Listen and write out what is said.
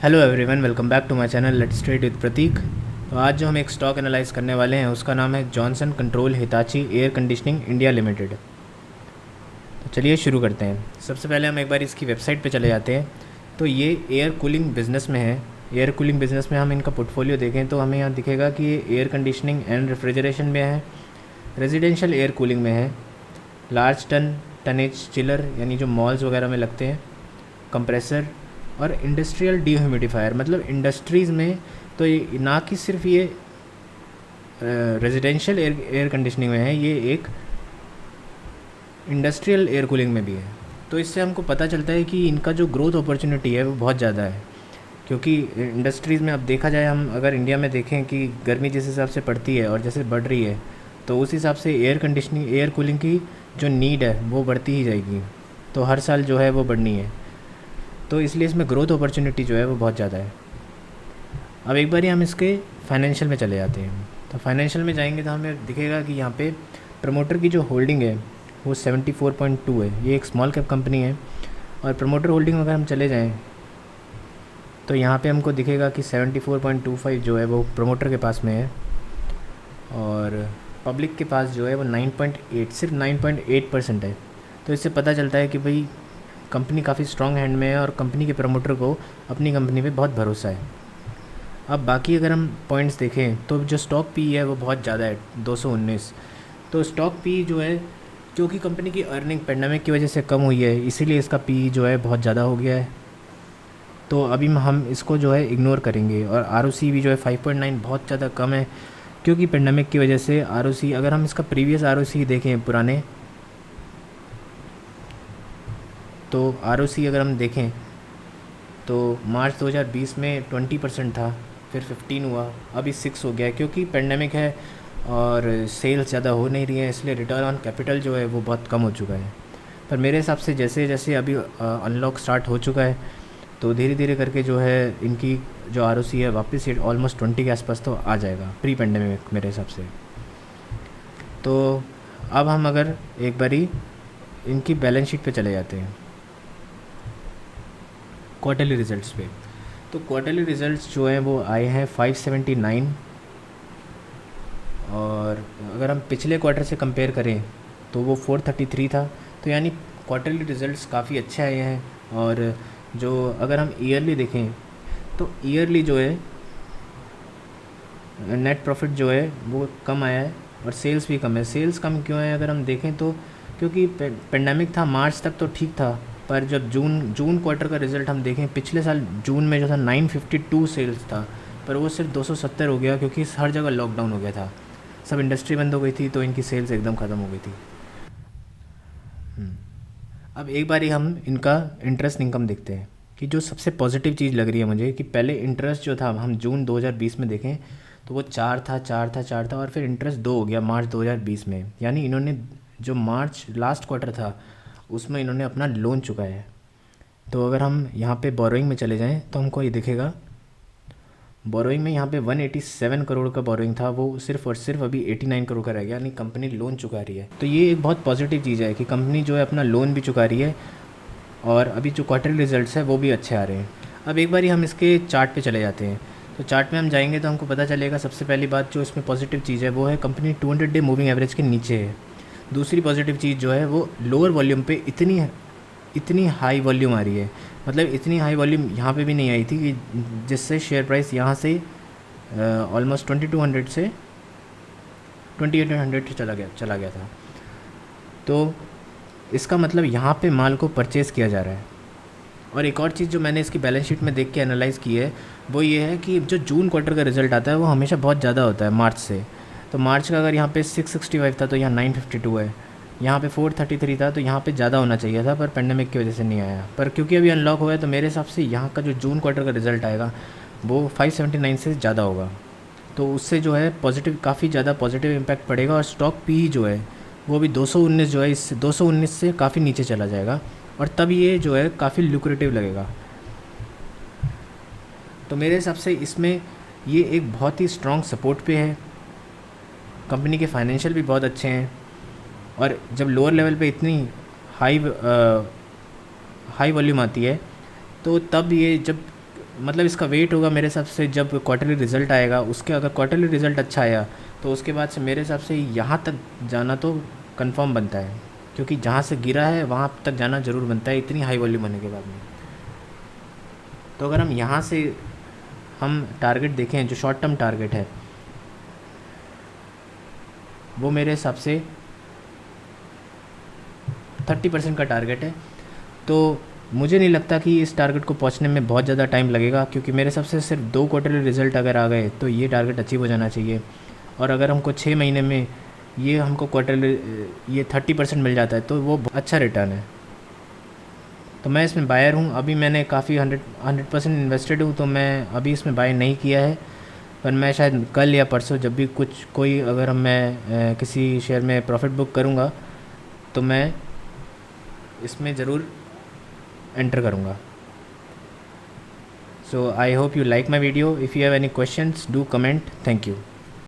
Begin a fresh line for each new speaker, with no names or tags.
Hello everyone, welcome back to my channel let's trade with Prateek. तो आज जो हम एक स्टॉक एनालाइज करने वाले हैं उसका नाम है Johnson control Hitachi air conditioning India limited. तो चलिए शुरू करते हैं। सबसे पहले हम एक बार इसकी वेबसाइट पे चले जाते हैं। तो ये एयर कूलिंग बिज़नेस में है। एयर कूलिंग बिज़नेस में हम इनका पोर्टफोलियो देखें तो हमें यहाँ दिखेगा कि ये एयर कंडीशनिंग एंड रेफ्रिजरेशन में है, रेजिडेंशियल एयर कूलिंग में है, लार्ज टनेज चिलर यानी जो मॉल्स वगैरह में लगते हैं, कंप्रेसर और इंडस्ट्रियल डीह्यूमिडिफायर मतलब इंडस्ट्रीज़ में। तो ये ना कि सिर्फ ये रेजिडेंशियल एयर कंडीशनिंग में है, ये एक इंडस्ट्रियल एयर कूलिंग में भी है। तो इससे हमको पता चलता है कि इनका जो ग्रोथ अपॉर्चुनिटी है वो बहुत ज़्यादा है, क्योंकि इंडस्ट्रीज़ में अब देखा जाए, हम अगर इंडिया में देखें कि गर्मी जिस हिसाब से पड़ती है और जैसे बढ़ रही है, तो उस हिसाब से एयर कंडीशनिंग एयर कूलिंग की जो नीड है वो बढ़ती ही जाएगी। तो हर साल जो है वो बढ़नी है, तो इसलिए इसमें ग्रोथ अपॉर्चुनिटी जो है वो बहुत ज़्यादा है। अब एक बार हम इसके फाइनेंशियल में चले जाते हैं। तो फाइनेंशियल में जाएंगे तो हमें दिखेगा कि यहाँ पे प्रमोटर की जो होल्डिंग है वो 74.2 है। ये एक स्मॉल कैप कंपनी है और प्रमोटर होल्डिंग अगर हम चले जाएँ तो यहाँ पे हमको दिखेगा कि 74.25 जो है वो प्रमोटर के पास में है और पब्लिक के पास जो है वो 9.8 सिर्फ 9.8% है। तो इससे पता चलता है कि भाई कंपनी काफ़ी स्ट्रॉन्ग हैंड में है और कंपनी के प्रमोटर को अपनी कंपनी पे बहुत भरोसा है। अब बाकी अगर हम पॉइंट्स देखें तो जो स्टॉक पी है वो बहुत ज़्यादा है, 219। तो स्टॉक पी जो है, क्योंकि कंपनी की अर्निंग पेंडेमिक की वजह से कम हुई है, इसीलिए इसका पी जो है बहुत ज़्यादा हो गया है। तो अभी हम इसको जो है इग्नोर करेंगे। और आर भी जो है 5.9 बहुत ज़्यादा कम है, क्योंकि पेंडेमिक की वजह से आर अगर हम इसका प्रीवियस आर देखें पुराने, तो आर अगर हम देखें तो मार्च 2020 में 20% था, फिर 15 हुआ, अभी 6 हो गया है, क्योंकि पेंडेमिक है और सेल्स ज़्यादा हो नहीं रही है, इसलिए रिटर्न ऑन कैपिटल जो है वो बहुत कम हो चुका है। पर मेरे हिसाब से जैसे जैसे अभी अनलॉक स्टार्ट हो चुका है, तो धीरे धीरे करके जो है इनकी जो आर है वापस ये ऑलमोस्ट 20 के आसपास तो आ जाएगा प्री पेंडेमिक मेरे हिसाब से। तो अब हम अगर एक बारी इनकी बैलेंस शीट पे चले जाते हैं, क्वार्टरली रिज़ल्ट्स पे। तो क्वार्टरली रिज़ल्ट्स जो हैं वो आए हैं 579, और अगर हम पिछले क्वार्टर से कंपेयर करें तो वो 433 था। तो यानी क्वार्टरली रिज़ल्ट्स काफ़ी अच्छे आए हैं। और जो अगर हम ईयरली देखें तो ईयरली जो है नेट प्रॉफिट जो है वो कम आया है और सेल्स भी कम है। सेल्स कम क्यों है अगर हम देखें तो क्योंकि पेंडेमिक था, मार्च तक तो ठीक था, पर जब जून क्वार्टर का रिज़ल्ट हम देखें, पिछले साल जून में जो था 952 सेल्स था, पर वो सिर्फ 270 हो गया, क्योंकि हर जगह लॉकडाउन हो गया था, सब इंडस्ट्री बंद हो गई थी, तो इनकी सेल्स एकदम ख़त्म हो गई थी। अब एक बार ही हम इनका इंटरेस्ट इनकम देखते हैं, कि जो सबसे पॉजिटिव चीज़ लग रही है मुझे, कि पहले इंटरेस्ट जो था हम जून 2020 में देखें तो वो 4 था और फिर इंटरेस्ट 2 हो गया मार्च 2020 में। यानी इन्होंने जो मार्च लास्ट क्वार्टर था उसमें इन्होंने अपना लोन चुकाया है। तो अगर हम यहाँ पे बोरोइंग में चले जाएं तो हमको ये दिखेगा, बोरोइंग में यहाँ पे 187 करोड़ का बोरोइंग था, वो सिर्फ और सिर्फ अभी 89 करोड़ का रह गया, यानी कंपनी लोन चुका रही है। तो ये एक बहुत पॉजिटिव चीज़ है कि कंपनी जो है अपना लोन भी चुका रही है और अभी जो क्वार्टरली रिजल्ट्स है वो भी अच्छे आ रहे हैं। अब एक बार हम इसके चार्ट पे चले जाते हैं। तो चार्ट में हम जाएंगे तो हमको पता चलेगा, सबसे पहली बात जो इसमें पॉजिटिव चीज़ है वो है कंपनी 200 डे मूविंग एवरेज के नीचे है। दूसरी पॉजिटिव चीज़ जो है वो लोअर वॉल्यूम पे इतनी हाई वॉल्यूम आ रही है, मतलब इतनी हाई वॉल्यूम यहाँ पे भी नहीं आई थी, कि जिससे शेयर प्राइस यहाँ से ऑलमोस्ट 2200 से 2800 चला गया था। तो इसका मतलब यहाँ पे माल को परचेज़ किया जा रहा है। और एक और चीज़ जो मैंने इसकी बैलेंस शीट में देख के एनालाइज़ की है वो ये है कि जो जून क्वार्टर का रिज़ल्ट आता है वो हमेशा बहुत ज़्यादा होता है मार्च से। तो मार्च का अगर यहाँ पे 665 था तो यहाँ 952 है, यहाँ पे 433 था, तो यहाँ पे ज़्यादा होना चाहिए था, पर पेंडेमिक की वजह से नहीं आया। पर क्योंकि अभी अनलॉक हुआ है तो मेरे हिसाब से यहाँ का जो जून क्वार्टर का रिज़ल्ट आएगा वो 579 से ज़्यादा होगा। तो उससे जो है पॉजिटिव, काफ़ी ज़्यादा पॉजिटिव इम्पैक्ट पड़ेगा। और स्टॉक पी जो है वो भी 219 जो है, इससे 219 से काफ़ी नीचे चला जाएगा, और तब ये जो है काफ़ी लुक्रेटिव लगेगा। तो मेरे हिसाब से इसमें ये एक बहुत ही स्ट्रॉन्ग सपोर्ट पे है। कंपनी के फाइनेंशियल भी बहुत अच्छे हैं, और जब लोअर लेवल पे इतनी हाई वॉल्यूम आती है तो तब ये जब मतलब इसका वेट होगा मेरे हिसाब से, जब क्वार्टरली रिज़ल्ट आएगा उसके, अगर क्वार्टरली रिज़ल्ट अच्छा आया तो उसके बाद से मेरे हिसाब से यहाँ तक जाना तो कंफर्म बनता है, क्योंकि जहाँ से गिरा है वहाँ तक जाना ज़रूर बनता है इतनी हाई वॉल्यूम होने के बाद में। तो अगर हम यहाँ से हम टारगेट देखें, जो शॉर्ट टर्म टारगेट है वो मेरे हिसाब से 30% का टारगेट है। तो मुझे नहीं लगता कि इस टारगेट को पहुंचने में बहुत ज़्यादा टाइम लगेगा, क्योंकि मेरे हिसाब से सिर्फ 2 क्वार्टरली रिज़ल्ट अगर आ गए तो ये टारगेट अचीव हो जाना चाहिए। और अगर हमको 6 महीने में ये हमको क्वार्टरली ये 30% मिल जाता है तो वो अच्छा रिटर्न है। तो मैं इसमें बायर हूँ। अभी मैंने काफ़ी 100% इन्वेस्टेड हूँ, तो मैं अभी इसमें बाय नहीं किया है, पर मैं शायद कल या परसों जब भी कुछ कोई अगर मैं किसी शेयर में प्रॉफिट बुक करूँगा तो मैं इसमें ज़रूर एंटर करूँगा। So I hope you like my video. If you have any questions do comment. Thank you.